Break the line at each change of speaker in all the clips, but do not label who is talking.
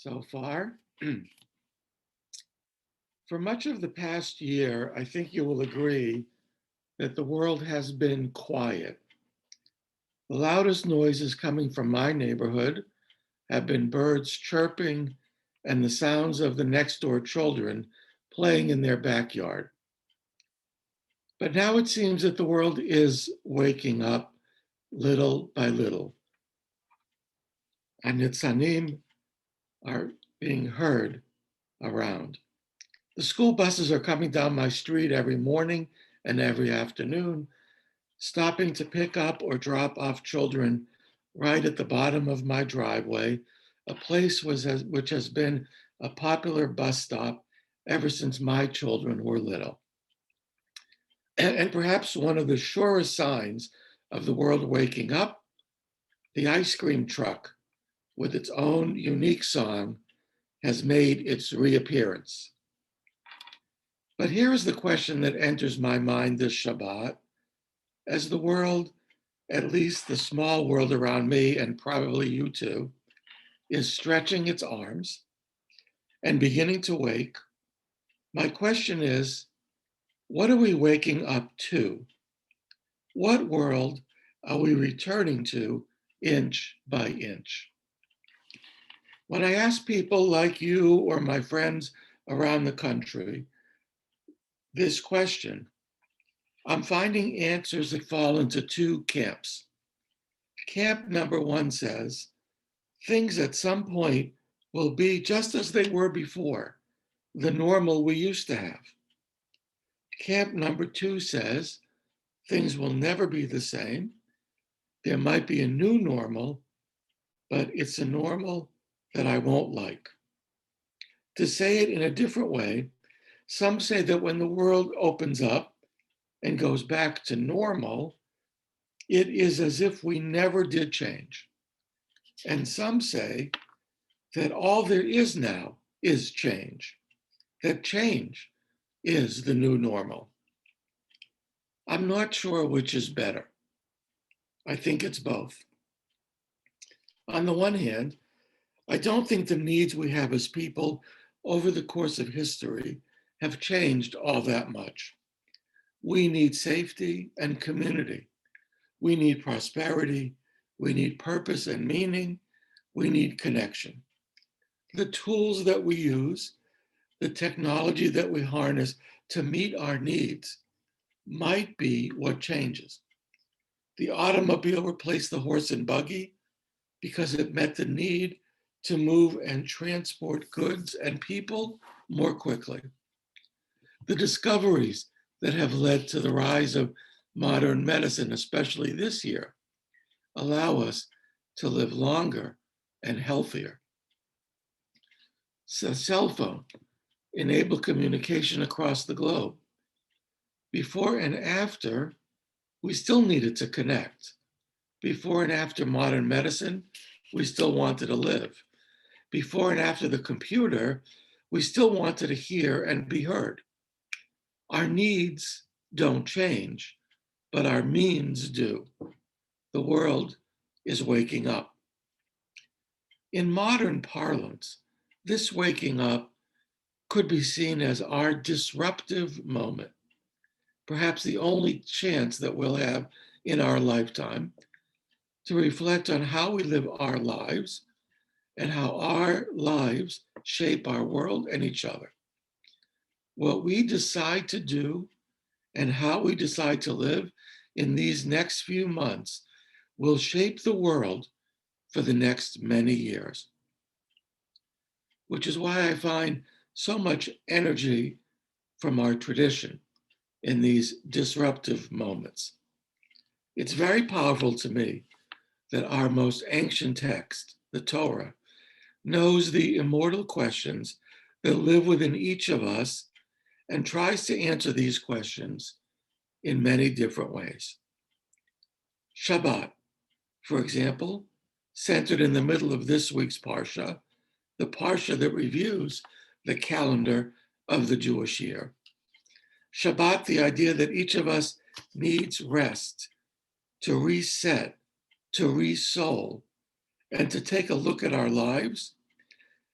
so far. For much of the past year, I think you will agree that the world has been quiet. The loudest noises coming from my neighborhood have been birds chirping and the sounds of the next door children playing in their backyard. But now it seems that the world is waking up little by little, and Nitzanim are being heard around. The school buses are coming down my street every morning and every afternoon, stopping to pick up or drop off children right at the bottom of my driveway, a place which has been a popular bus stop ever since my children were little. And perhaps one of the surest signs of the world waking up, the ice cream truck with its own unique song has made its reappearance. But here is the question that enters my mind this Shabbat. As the world, at least the small world around me, and probably you too, is stretching its arms and beginning to wake, my question is, what are we waking up to? What world are we returning to inch by inch? When I ask people like you or my friends around the country this question, I'm finding answers that fall into two camps. Camp number one says, things at some point will be just as they were before, the normal we used to have. Camp number two says, things will never be the same. There might be a new normal, but it's a normal that I won't like. To say it in a different way, some say that when the world opens up and goes back to normal, it is as if we never did change. And some say that all there is now is change, that change is the new normal. I'm not sure which is better. I think it's both. On the one hand, I don't think the needs we have as people over the course of history have changed all that much. We need safety and community. We need prosperity. We need purpose and meaning. We need connection. The tools that we use, the technology that we harness to meet our needs might be what changes. The automobile replaced the horse and buggy because it met the need to move and transport goods and people more quickly. The discoveries that have led to the rise of modern medicine, especially this year, allow us to live longer and healthier. So cell phone enable communication across the globe. Before and after, we still needed to connect. Before and after modern medicine, we still wanted to live. Before and after the computer, we still wanted to hear and be heard. Our needs don't change, but our means do. The world is waking up. In modern parlance, this waking up could be seen as our disruptive moment, perhaps the only chance that we'll have in our lifetime to reflect on how we live our lives and how our lives shape our world and each other. What we decide to do and how we decide to live in these next few months will shape the world for the next many years. Which is why I find so much energy from our tradition in these disruptive moments. It's very powerful to me that our most ancient text, the Torah, knows the immortal questions that live within each of us and tries to answer these questions in many different ways. Shabbat, for example, centered in the middle of this week's Parsha, the Parsha that reviews the calendar of the Jewish year. Shabbat, the idea that each of us needs rest, to reset, to re-soul, and to take a look at our lives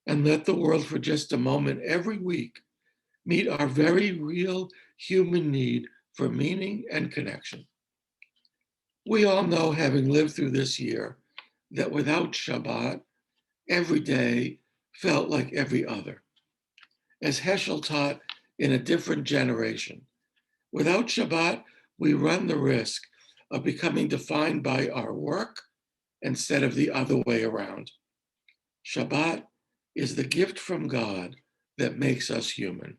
and let the world for just a moment every week meet our very real human need for meaning and connection. We all know, having lived through this year, that without Shabbat, every day felt like every other. As Heschel taught in a different generation, without Shabbat, we run the risk of becoming defined by our work instead of the other way around. Shabbat is the gift from God that makes us human.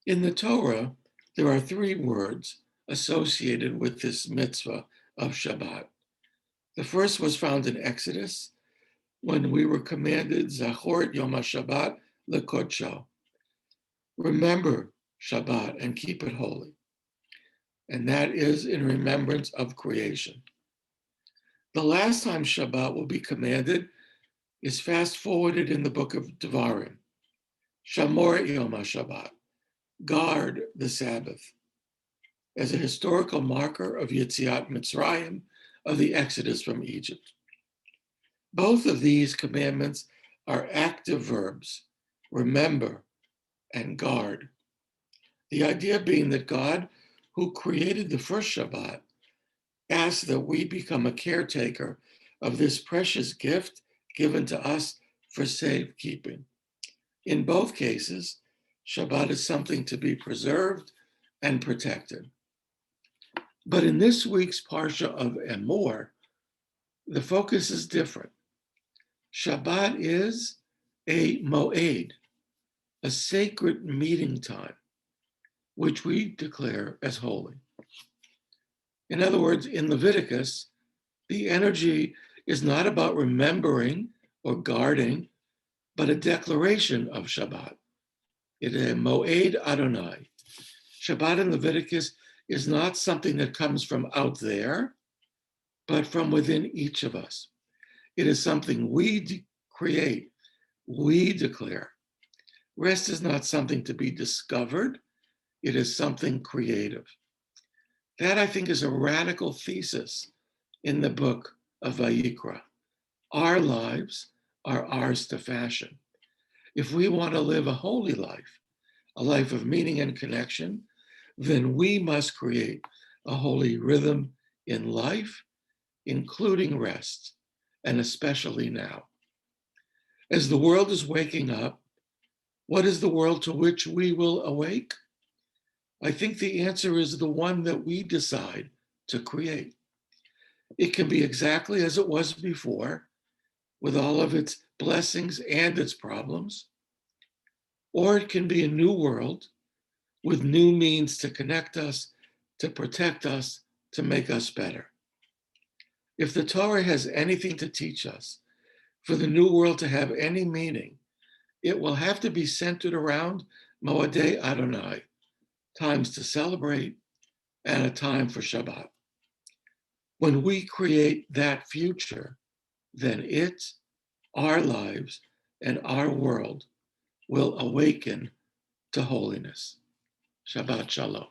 In the Torah, there are 3 words associated with this mitzvah of Shabbat. The first was found in Exodus, when we were commanded, Zachor et Yom HaShabbat lekodsho. Remember Shabbat and keep it holy. And that is in remembrance of creation. The last time Shabbat will be commanded is fast forwarded in the book of Devarim. Shamor et Yom HaShabbat, guard the Sabbath, as a historical marker of Yetziat Mitzrayim, of the Exodus from Egypt. Both of these commandments are active verbs, remember and guard. The idea being that God, who created the first Shabbat, asks that we become a caretaker of this precious gift given to us for safekeeping. In both cases, Shabbat is something to be preserved and protected. But in this week's Parsha of Emor, the focus is different. Shabbat is a moed, a sacred meeting time, which we declare as holy. In other words, in Leviticus, the energy is not about remembering or guarding, but a declaration of Shabbat. It is a moed Adonai. Shabbat in Leviticus is not something that comes from out there, but from within each of us. It is something we create, we declare. Rest is not something to be discovered, it is something creative. That, I think, is a radical thesis in the book of Vayikra. Our lives are ours to fashion. If we want to live a holy life, a life of meaning and connection, then we must create a holy rhythm in life, including rest, and especially now. As the world is waking up, what is the world to which we will awake? I think the answer is the one that we decide to create. It can be exactly as it was before, with all of its blessings and its problems, or it can be a new world with new means to connect us, to protect us, to make us better. If the Torah has anything to teach us, for the new world to have any meaning, it will have to be centered around Moedei Adonai, times to celebrate and a time for Shabbat. When we create that future, then it, our lives, and our world will awaken to holiness. Shabbat Shalom.